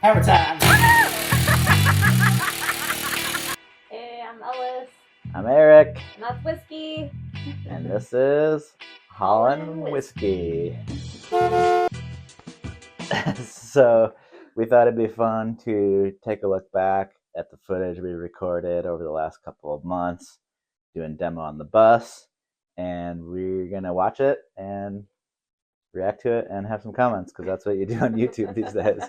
Hammer time! Hey, I'm Ellis. I'm Eric. And that's Whiskey. And this is Haulin Whisky. So we thought it'd be fun to take a look back at the footage we recorded over the last couple of months, doing demo on the bus, and we're gonna watch it and react to it and have some comments, because that's what you do on YouTube these days.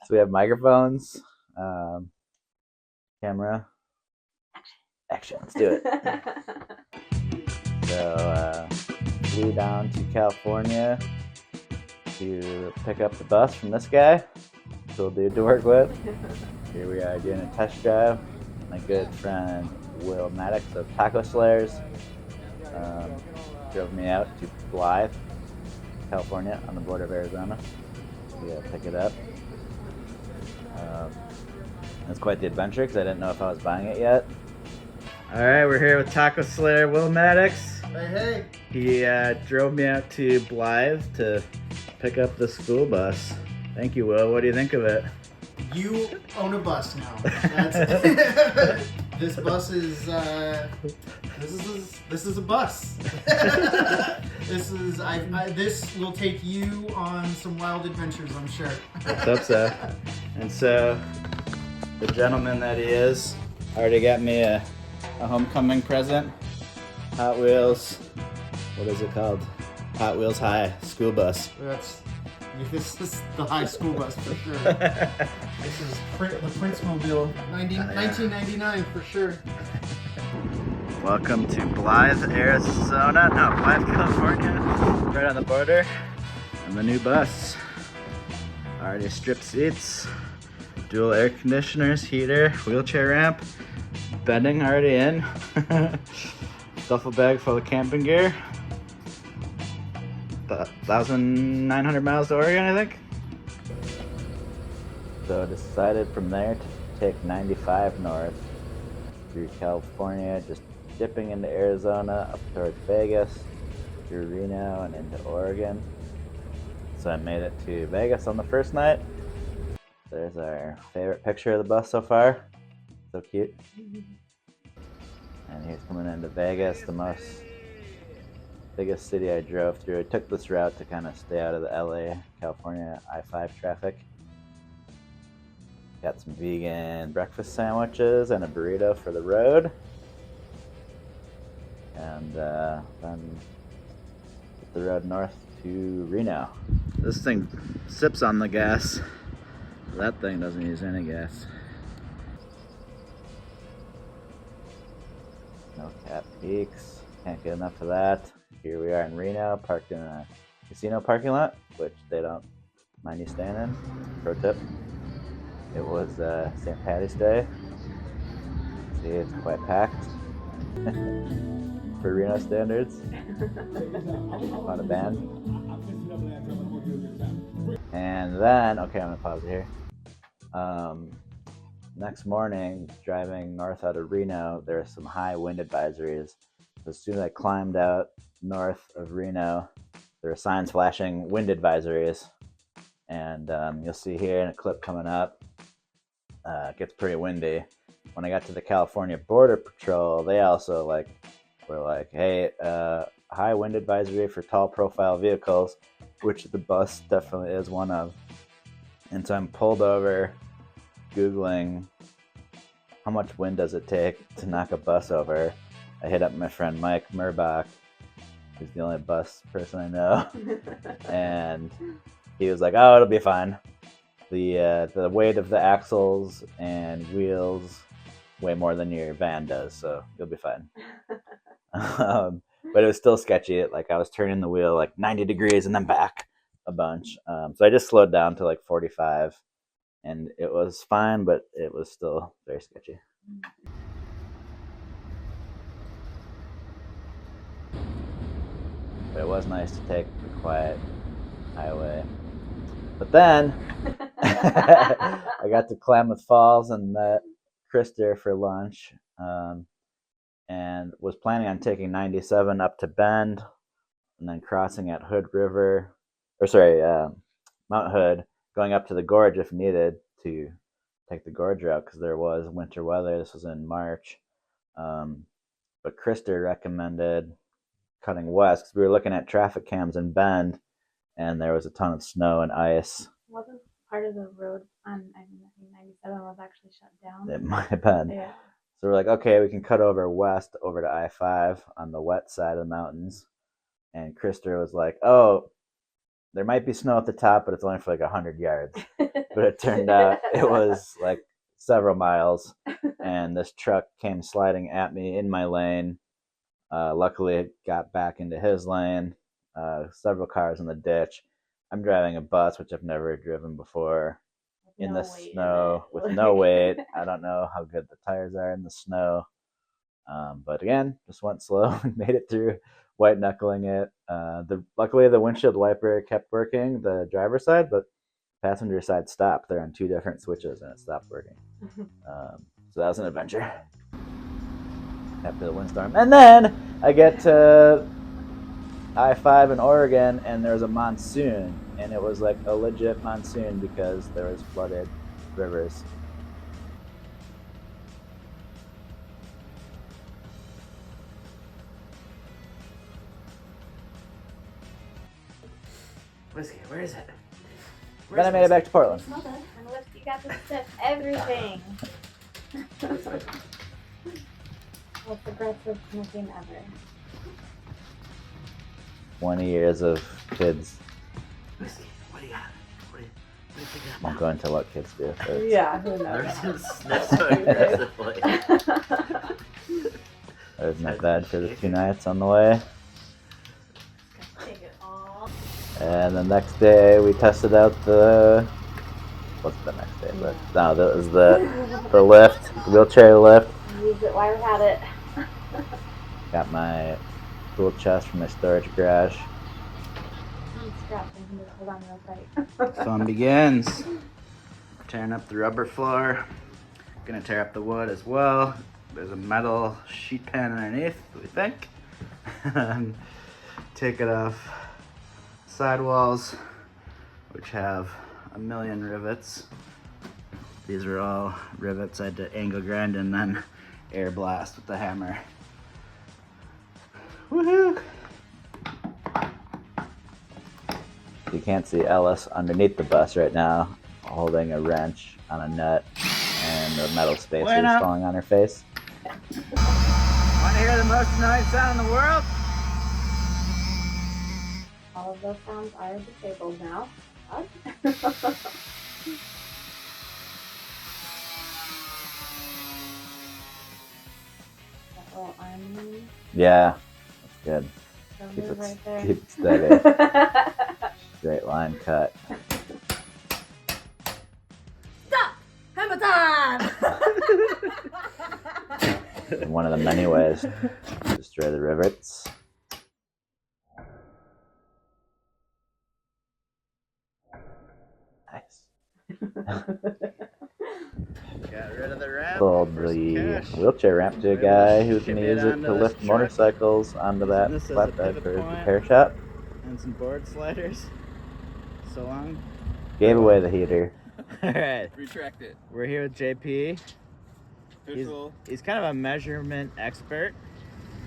So we have microphones, camera, action. Let's do it. So flew down to California to pick up the bus from this guy, cool dude to work with. Here we are doing a test drive. My good friend Will Maddox of Taco Slayers drove me out to Blythe, California, on the border of Arizona. We gotta pick it up. It's quite the adventure because I didn't know if I was buying it yet. All right, we're here with Taco Slayer Will Maddox. Hey! He drove me out to Blythe to pick up the school bus. Thank you, Will. What do you think of it? You own a bus now. This bus is this is a bus. This will take you on some wild adventures, I'm sure. Let's hope so. And so, the gentleman that he is already got me a homecoming present. Hot Wheels. What is it called? Hot Wheels High School Bus. This is the high school bus for sure. This is the Prince Mobile, 1999 for sure. Welcome to Blythe, Arizona. No, Blythe, California. Right on the border. And the new bus. Already stripped seats. Dual air conditioners, heater, wheelchair ramp. Bedding already in. Duffel bag full of camping gear. 1,900 miles to Oregon, I think. So I decided from there to take 95 north through California, just dipping into Arizona, up towards Vegas, through Reno, and into Oregon. So I made it to Vegas on the first night. There's our favorite picture of the bus so far. So cute. And here's coming into Vegas, the biggest city I drove through. I took this route to kind of stay out of the LA, California I-5 traffic. Got some vegan breakfast sandwiches and a burrito for the road. And then hit the road north to Reno. This thing sips on the gas. That thing doesn't use any gas. No cap peaks. Can't get enough of that. Here we are in Reno, parked in a casino parking lot, which they don't mind you staying in. Pro tip. It was St. Patty's Day. See, it's quite packed. For Reno standards. On a band. And then, okay, I'm gonna pause it here. Next morning, driving north out of Reno, there are some high wind advisories. As soon as I climbed out north of Reno, there are signs flashing wind advisories. And you'll see here in a clip coming up, it gets pretty windy. When I got to the California Border Patrol, they also were like, hey, high wind advisory for tall profile vehicles, which the bus definitely is one of. And so I'm pulled over, Googling how much wind does it take to knock a bus over. I hit up my friend Mike Murbach, who's the only bus person I know, and he was like, "Oh, it'll be fine. The weight of the axles and wheels way more than your van does, so you'll be fine." But it was still sketchy. Like I was turning the wheel like 90 degrees and then back a bunch. So I just slowed down to like 45, and it was fine, but it was still very sketchy. But it was nice to take the quiet highway. But then I got to Klamath Falls and met Chris there for lunch, and was planning on taking 97 up to Bend and then crossing at Mount Hood, going up to the gorge if needed to take the gorge route because there was winter weather. This was in March. But Krister recommended cutting west because we were looking at traffic cams in Bend, and there was a ton of snow and ice. Wasn't part of the road on 97 was actually shut down? It might have been. Yeah. So we're like, okay, we can cut over west over to I-5 on the wet side of the mountains. And Krister was like, oh, there might be snow at the top, but it's only for like 100 yards. But it turned out it was like several miles, and this truck came sliding at me in my lane. Luckily, it got back into his lane. Several cars in the ditch. I'm driving a bus, which I've never driven before, in the snow with no weight. I don't know how good the tires are in the snow. But again, just went slow and made it through, white knuckling it. Luckily, the windshield wiper kept working, the driver's side, but passenger side stopped. They're on two different switches, and it stopped working. So that was an adventure after the windstorm. And then I get to I-5 in Oregon, and there was a monsoon, and it was like a legit monsoon because there was flooded rivers. Whiskey, where is it? Then I made it back to Portland. Smell good. And Whisky got to sip everything. Most aggressive smoking ever. 20 years of kids. Whiskey, what do you got? What do you think I won't go into what kids do. But Yeah, who Sniff so aggressively. it was not bad for the 2 nights on the way. Take it all. And the next day we tested out the... What's the next day? But no, that was the lift, the wheelchair lift. Used it while we had it. Got my tool chest from my storage garage. I'm strapped and just hold on real tight. Fun begins. Tearing up the rubber floor. Gonna tear up the wood as well. There's a metal sheet pan underneath, we think. Take it off sidewalls, which have a million rivets. These are all rivets I had to angle grind and then air blast with the hammer. Woohoo! You can't see Ellis underneath the bus right now, holding a wrench on a nut, and the metal spacers Bueno. falling on her face. Want to hear the most annoying sound in the world? All of those sounds are disabled now. What? That little arm Yeah, that's good. Keep move it, right there. keep it steady. Straight line cut. Stop! Hammer time! One of the many ways to destroy the rivets. Nice. Got rid of the ramp. Sold for some the cash. wheelchair ramp to a guy who's Ship going to it use it onto to this lift truck. motorcycles onto that This is a flatbed pivot for his point. repair shop. And some board sliders. So long. Gave away the heater. Alright, Retract it. we're here with JP. Official. He's kind of a measurement expert.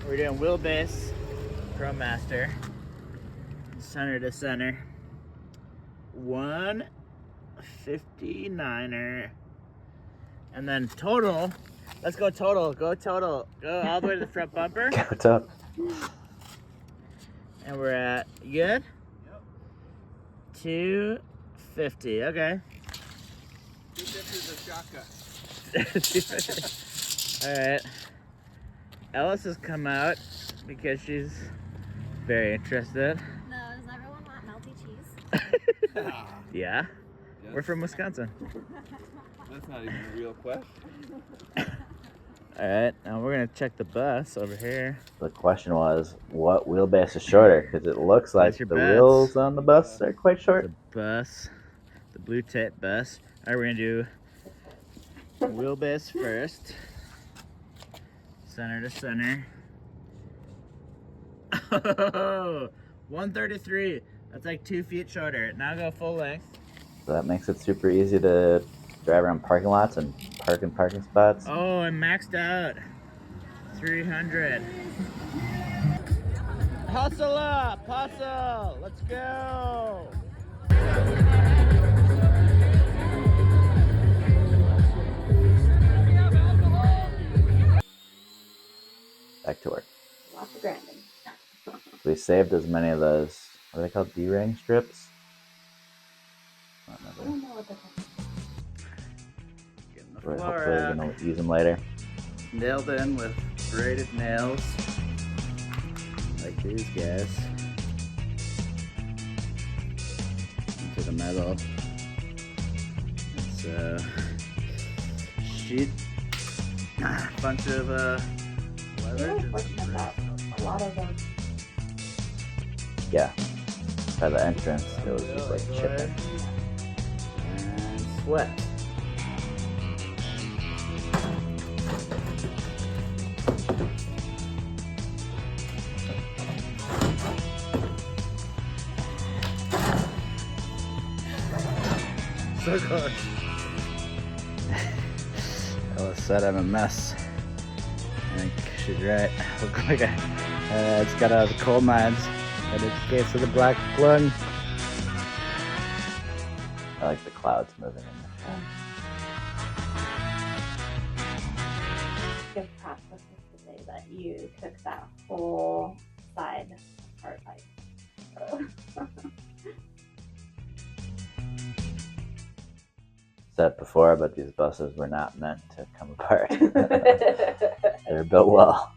We're doing wheelbase, Pro Master, center to center. 159er. And then total. Let's go total. Go total. Go all the way to the front bumper. What's up? And we're at, you good? Yep. 250. Okay. 250 is a shotgun. Alright. Ellis has come out because she's very interested. No, does everyone want melty cheese? Yeah. Yes. We're from Wisconsin. That's not even a real question. Alright, now we're gonna check the bus over here. The question was, what wheelbase is shorter? Because it looks like What's the your bets? wheels on the bus are quite short. The bus, the blue tape bus. Alright, we're gonna do wheelbase first. Center to center. Oh, 133. That's like 2 feet shorter. Now go full length. So that makes it super easy to drive around parking lots and park in parking spots. Oh, I'm maxed out. 300. Hustle up, hustle. Let's go. Back to work. Lots of grinding. We saved as many of those, what are they called, D-ring strips? I don't I remember. don't know what they're called. Getting the We're floor hopefully out. going to use them later. Nailed in with braided nails. Like these guys. Into the metal. It's a sheet. Bunch of We're leather. really fortunate that a lot of them. Yeah. By the entrance, it was just like chipping. And sweat. So close. Ella said I'm a mess. I think she's right. Look like I just got out of the coal mines. Got a case of the black lung. I like the clouds moving in Give props to today that you took that whole side apart. Like, Said before, but these buses were not meant to come apart. They're built well.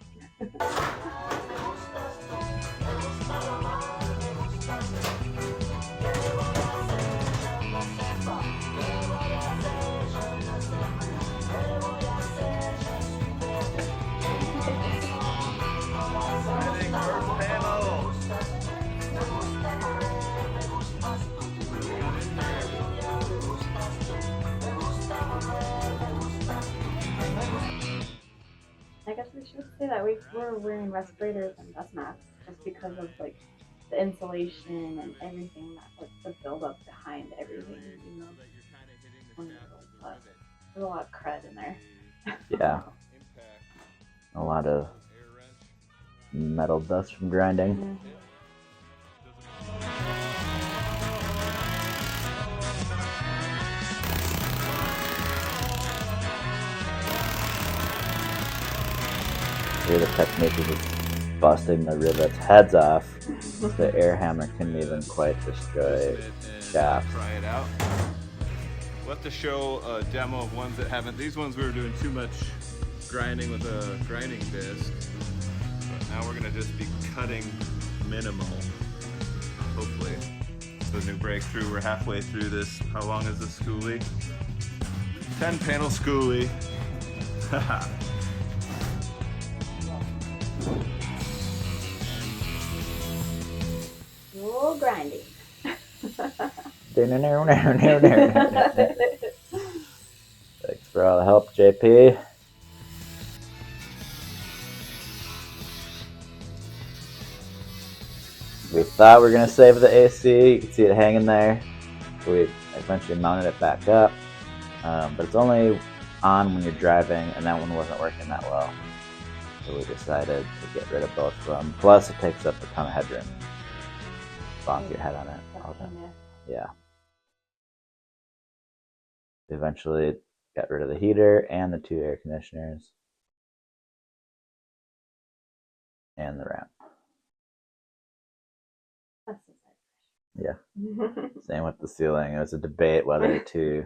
I guess we should say that we were wearing respirators and dust masks just because of like the insulation and everything that like the buildup behind everything. You know, but there's a lot of crud in there. Yeah. A lot of metal dust from grinding. Here the technique is just busting the rivets' heads off. The air hammer couldn't even quite destroy shafts. Try it out. We'll have to show a demo of ones that haven't. These ones we were doing too much grinding with a grinding disc. But now we're gonna just be cutting minimal. Hopefully. It's the new breakthrough. We're halfway through this. How long is this schoolie? 10 panel schoolie. Haha. Full grinding. Thanks for all the help, JP. We thought we were gonna save the AC. You can see it hanging there. We eventually mounted it back up, but it's only on when you're driving, and that one wasn't working that well. So we decided to get rid of both of them. Plus, it takes up a ton of headroom. Bonk your head on it all the time. Yeah. We eventually got rid of the heater and the 2 air conditioners and the ramp. Yeah. Same with the ceiling. It was a debate whether to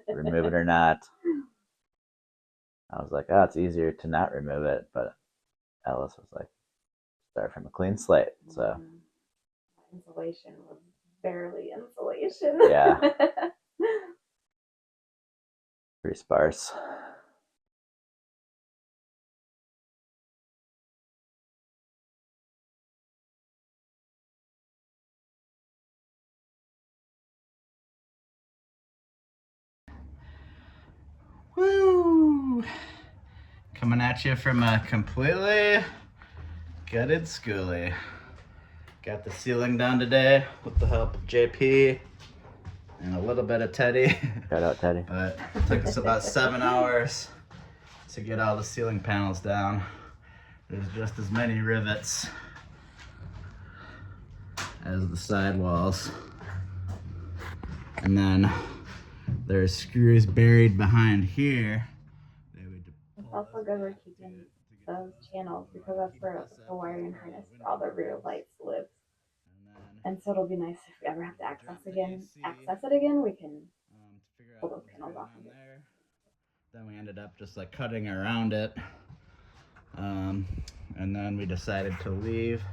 remove it or not. I was like, oh, it's easier to not remove it, but Ellis was like, start from a clean slate. So Insulation was barely insulation. Yeah. Pretty sparse. Woo! Coming at you from a completely gutted schoolie. Got the ceiling done today with the help of JP. and a little bit of Teddy. Shout out, Teddy. But it took us about 7 hours to get all the ceiling panels down. There's just as many rivets as the sidewalls. And then there's screws buried behind here. It's also good we're keeping those channels because that's where the wiring harness for all the rear lights lives. And so it'll be nice if we ever have to access it again, we can pull those panels off of it. Then we ended up just like cutting around it. And then we decided to leave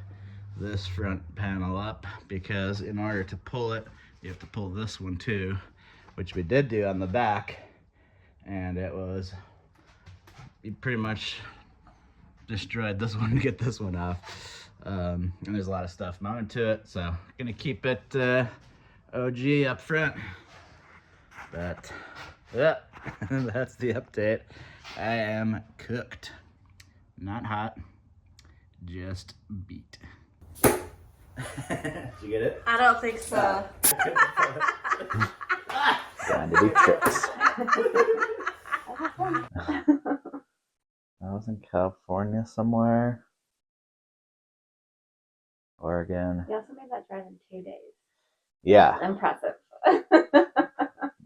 this front panel up because in order to pull it, you have to pull this one too, which we did do on the back. And it was, you pretty much destroyed this one to get this one off. And there's a lot of stuff mounted to it, so gonna keep it OG up front. But yeah, that's the update. I am cooked, not hot, just beat. Did you get it? I don't think so. Trying to do tricks. I was in California somewhere. Oregon. You also made that drive in 2 days. Yeah. Impressive.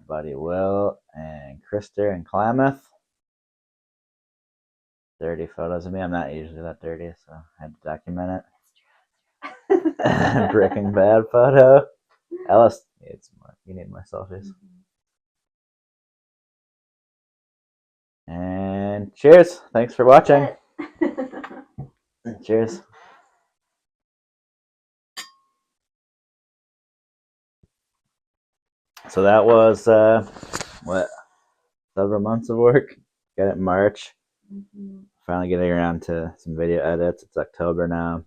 Buddy Will and Krister in Klamath. Dirty photos of me. I'm not usually that dirty, so I had to document it. Breaking Bad photo. Ellis needs more. You need more selfies. And cheers. Thanks for watching. Cheers. So that was several months of work. Got it in March. Finally getting around to some video edits. It's October now.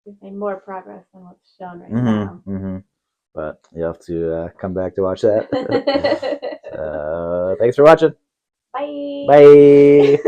We've made more progress than what's shown right now. But you have to come back to watch that. Thanks for watching. Bye. Bye.